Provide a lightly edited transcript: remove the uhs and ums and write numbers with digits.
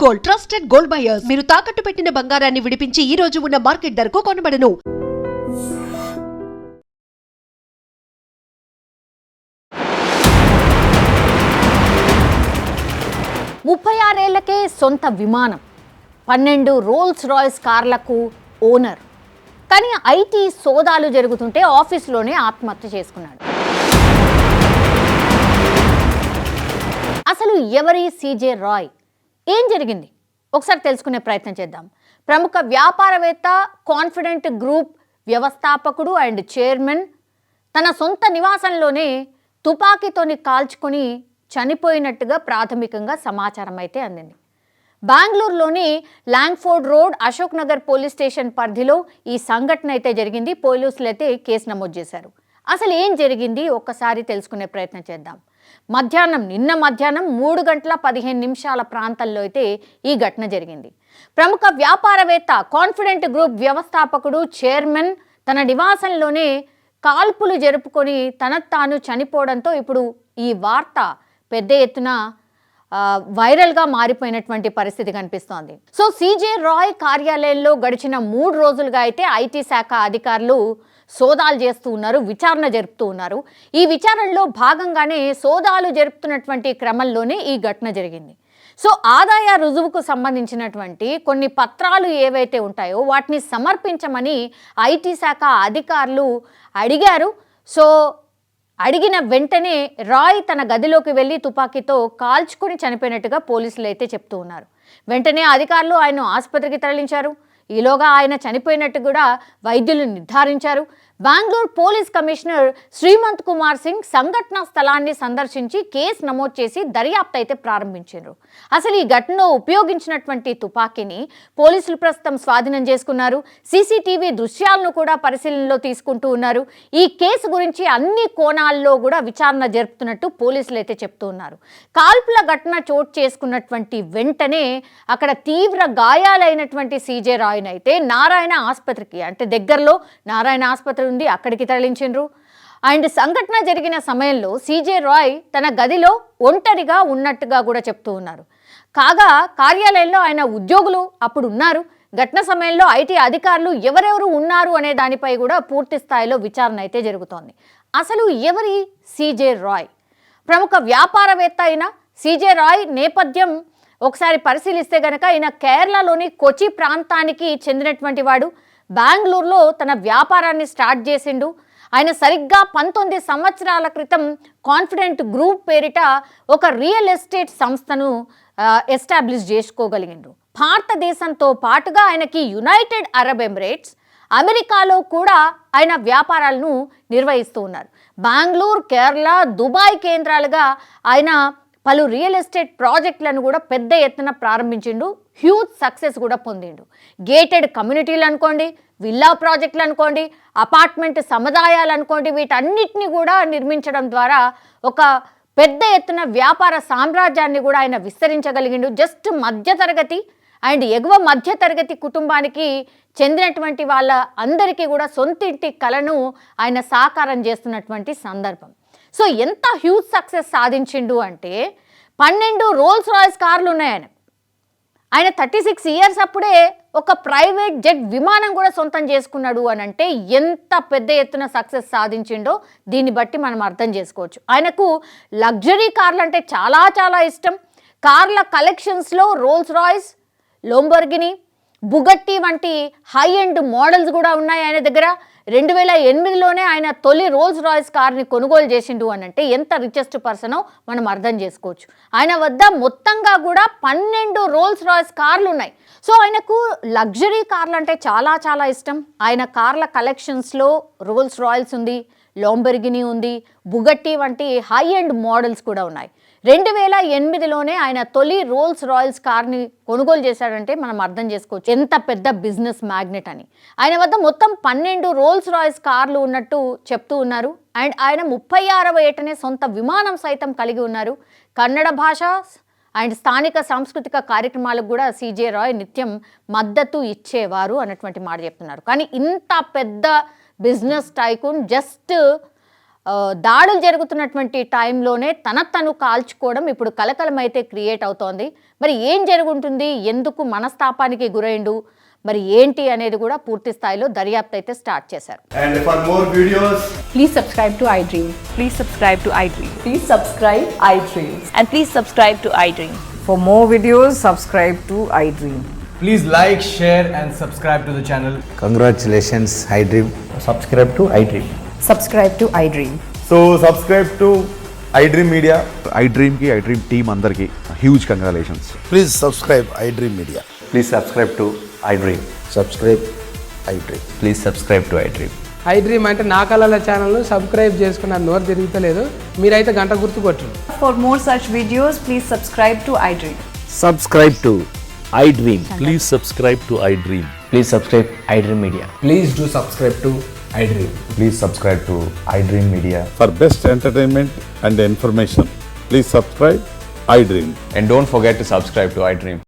Gold, trusted gold buyers. మీరు తాకట్టు పెట్టిన బంగారాన్ని విడిపించి ఈ రోజు ఉన్న మార్కెట్ ధరకు కొనబడను. ముప్పై 36 ఏళ్లకే సొంత విమానం, 12 రోల్స్ రాయ్స్ కార్లకు ఓనర్. కానీ ఐటీ సోదాలు జరుగుతుంటే ఆఫీస్లోనే ఆత్మహత్య చేసుకున్నాడు. అసలు ఎవరి సీజే రాయ్? ఏం జరిగింది ఒకసారి తెలుసుకునే ప్రయత్నం చేద్దాం. ప్రముఖ వ్యాపారవేత్త, కాన్ఫిడెంట్ గ్రూప్ వ్యవస్థాపకుడు అండ్ చైర్మన్ తన సొంత నివాసంలోనే తుపాకీతోని కాల్చుకొని చనిపోయినట్టుగా ప్రాథమికంగా సమాచారం అయితే అందింది. బెంగళూరులోని Langford road, Ashok Nagar police station పరిధిలో ఈ సంఘటన అయితే జరిగింది. పోలీసులు అయితే కేసు నమోదు చేశారు. అసలు ఏం జరిగింది ఒక్కసారి తెలుసుకునే ప్రయత్నం చేద్దాం. నిన్న మధ్యాహ్నం 3:15 ప్రాంతంలో అయితే ఈ ఘటన జరిగింది. ప్రముఖ వ్యాపారవేత్త, కాన్ఫిడెంట్ గ్రూప్ వ్యవస్థాపకుడు, చైర్మన్ తన నివాసంలోనే కాల్పులు జరుపుకొని తాను చనిపోవడంతో ఇప్పుడు ఈ వార్త పెద్ద ఎత్తున వైరల్గా మారిపోయినటువంటి పరిస్థితి కనిపిస్తోంది. సో సీజే రాయ్ కార్యాలయంలో గడిచిన 3 రోజులుగా అయితే ఐటీ శాఖ అధికారులు సోదాలు చేస్తూ ఉన్నారు, విచారణ జరుపుతూ ఉన్నారు. ఈ విచారణలో భాగంగానే సోదాలు జరుపుతున్నటువంటి క్రమంలోనే ఈ ఘటన జరిగింది. సో ఆదాయ రుజువుకు సంబంధించినటువంటి కొన్ని పత్రాలు ఏవైతే ఉంటాయో వాటిని సమర్పించమని ఐటీ శాఖ అధికారులు అడిగారు. సో అడిగిన వెంటనే రాయ్ తన గదిలోకి వెళ్ళి తుపాకీతో కాల్చుకొని చనిపోయినట్టుగా పోలీసులు అయితే చెప్తూ ఉన్నారు. వెంటనే అధికారులు ఆయన ఆసుపత్రికి తరలించారు. ఈలోగా ఆయన చనిపోయినట్టు కూడా వైద్యులు నిర్ధారించారు. బెంగళూరు పోలీస్ కమిషనర్ శ్రీమంత్ కుమార్ సింగ్ సంఘటనా స్థలాన్ని సందర్శించి కేసు నమోదు చేసి దర్యాప్తు అయితే ప్రారంభించారు. అసలు ఈ ఘటనలో ఉపయోగించినటువంటి తుపాకీని పోలీసులు ప్రస్తుతం స్వాధీనం చేసుకున్నారు. సీసీటీవీ దృశ్యాలను కూడా పరిశీలనలో తీసుకుంటూ ఉన్నారు. ఈ కేసు గురించి అన్ని కోణాల్లో కూడా విచారణ జరుపుతున్నట్టు పోలీసులు అయితే చెప్తూ ఉన్నారు. కాల్పుల ఘటన చోటు చేసుకున్నటువంటి వెంటనే అక్కడ తీవ్ర గాయాలైనటువంటి సీజే రాయ్ని అయితే నారాయణ ఆసుపత్రికి, అంటే దగ్గరలో నారాయణ ఆసుపత్రి ఉంది, అక్కడికి తరలించిండ్రు. అండ్ సంఘటన జరిగిన సమయంలో సీజే రాయ్ తన గదిలో ఒంటరిగా ఉన్నట్టుగా కూడా చెప్తూ ఉన్నారు. కాగా కార్యాలయంలో ఆయన ఉద్యోగులు అప్పుడు ఉన్నారు. ఘటన సమయంలో ఐటీ అధికారులు ఎవరెవరు ఉన్నారు అనే దానిపై కూడా పూర్తి స్థాయిలో విచారణ అయితే జరుగుతోంది. అసలు ఎవరి సీజే రాయ్? ప్రముఖ వ్యాపారవేత్త అయిన సీజే రాయ్ నేపథ్యం ఒకసారి పరిశీలిస్తే గనక ఆయన కేరళలోని కొచి ప్రాంతానికి చెందినటువంటి వాడు. బెంగళూరులో తన వ్యాపారాన్ని స్టార్ట్ చేసిండు. ఆయన సరిగ్గా 19 సంవత్సరాల క్రితం కాన్ఫిడెంట్ గ్రూప్ పేరిట ఒక రియల్ ఎస్టేట్ సంస్థను ఎస్టాబ్లిష్ చేసుకోగలిగిండ్రు. భారతదేశంతో పాటుగా ఆయనకి యునైటెడ్ అరబ్ ఎమిరేట్స్, అమెరికాలో కూడా ఆయన వ్యాపారాలను నిర్వహిస్తూ ఉన్నారు. బెంగళూరు, కేరళ, దుబాయ్ కేంద్రాలుగా ఆయన పలు రియల్ ఎస్టేట్ ప్రాజెక్టులను కూడా పెద్ద ఎత్తున ప్రారంభించిండు. హ్యూజ్ సక్సెస్ కూడా పొందిండు. గేటెడ్ కమ్యూనిటీలు అనుకోండి, విల్లా ప్రాజెక్టులు అనుకోండి, అపార్ట్మెంట్ సముదాయాలు అనుకోండి, వీటన్నిటిని కూడా నిర్మించడం ద్వారా ఒక పెద్ద ఎత్తున వ్యాపార సామ్రాజ్యాన్ని కూడా ఆయన విస్తరించగలిగిండు. జస్ట్ మధ్యతరగతి అండ్ ఎగువ మధ్యతరగతి కుటుంబానికి చెందినటువంటి వాళ్ళ అందరికీ కూడా సొంతింటి కలను ఆయన సాకారం చేస్తున్నటువంటి సందర్భం. సో ఎంత హ్యూజ్ సక్సెస్ సాధించిండు అంటే 12 రోల్స్ రాయ్స్ కార్లు ఉన్నాయి. ఆయన 36 ఇయర్స్ అప్పుడే ఒక ప్రైవేట్ జెట్ విమానం కూడా సొంతం చేసుకున్నాడు అని అంటే ఎంత పెద్ద ఎత్తున సక్సెస్ సాధించిండో దీన్ని బట్టి మనం అర్థం చేసుకోవచ్చు. ఆయనకు లగ్జరీ కార్లు అంటే చాలా చాలా ఇష్టం. కార్ల కలెక్షన్స్లో రోల్స్ రాయ్స్, లోంబోర్గిని, బుగట్టి వంటి హై ఎండ్ మోడల్స్ కూడా ఉన్నాయి ఆయన దగ్గర. 2008లోనే ఆయన తొలి రోల్స్ రాయ్స్ కార్ని కొనుగోలు చేసిండు అని అంటే ఎంత రిచెస్ట్ పర్సనో మనం అర్థం చేసుకోవచ్చు. ఆయన వద్ద మొత్తంగా కూడా 12 రోల్స్ రాయ్స్ కార్లు ఉన్నాయి. సో ఆయనకు లగ్జరీ కార్లు అంటే చాలా చాలా ఇష్టం. ఆయన కార్ల కలెక్షన్స్లో రోల్స్ రాయ్స్ ఉంది, లోంబోర్గిని ఉంది, బుగట్టి వంటి హై ఎండ్ మోడల్స్ కూడా ఉన్నాయి. 2008లోనే ఆయన తొలి రోల్స్ రాయ్స్ కార్ని కొనుగోలు చేశాడంటే మనం అర్థం చేసుకోవచ్చు ఎంత పెద్ద బిజినెస్ మ్యాగ్నెట్ అని. ఆయన వద్ద మొత్తం 12 రోల్స్ రాయ్స్ కార్లు ఉన్నట్టు చెప్తూ ఉన్నారు. అండ్ ఆయన 36వ ఏటనే సొంత విమానం సైతం కలిగి ఉన్నారు. కన్నడ భాష అండ్ స్థానిక సాంస్కృతిక కార్యక్రమాలకు కూడా సీజే రాయ్ నిత్యం మద్దతు ఇచ్చేవారు అన్నటువంటి మాట చెప్తున్నారు. కానీ ఇంత పెద్ద బిజినెస్ టైకూన్ జస్ట్ దాడులు జరుగుతున్నటువంటి టైంలోనే తను కాల్చుకోవడం ఇప్పుడు కలకలం అయితే క్రియేట్ అవుతోంది. మరి ఏం జరుగుంటుంది, ఎందుకు మనస్తాపానికి గురైండు, మరి ఏంటి అనేది కూడా పూర్తి స్థాయిలో దర్యాప్తు అయితే స్టార్ట్ చేశారు. And for more videos, Please subscribe to iDream. Please subscribe to iDream. Please subscribe iDream. And please subscribe to iDream. For more videos, subscribe to iDream. please like, share and subscribe to the channel. Congratulations, iDream. Subscribe to iDream. Subscribe to iDream. So subscribe to iDream Media. iDream ki iDream team andarki huge congratulations. Please subscribe iDream Media. Please subscribe to iDream. Subscribe iDream. Please subscribe to iDream. iDream అంటే నా కళల ఛానల్ను subscribe చేసుకున్న నోరు తిరుగుతలేదు, మీరైతే గంట గుర్తు కొట్టండి. For more such videos, please subscribe to iDream. Subscribe to iDream. Please subscribe to iDream. Please subscribe iDream Media. Please do subscribe to iDream. Please subscribe to iDream Media. For best entertainment and information, please subscribe iDream. And don't forget to subscribe to iDream.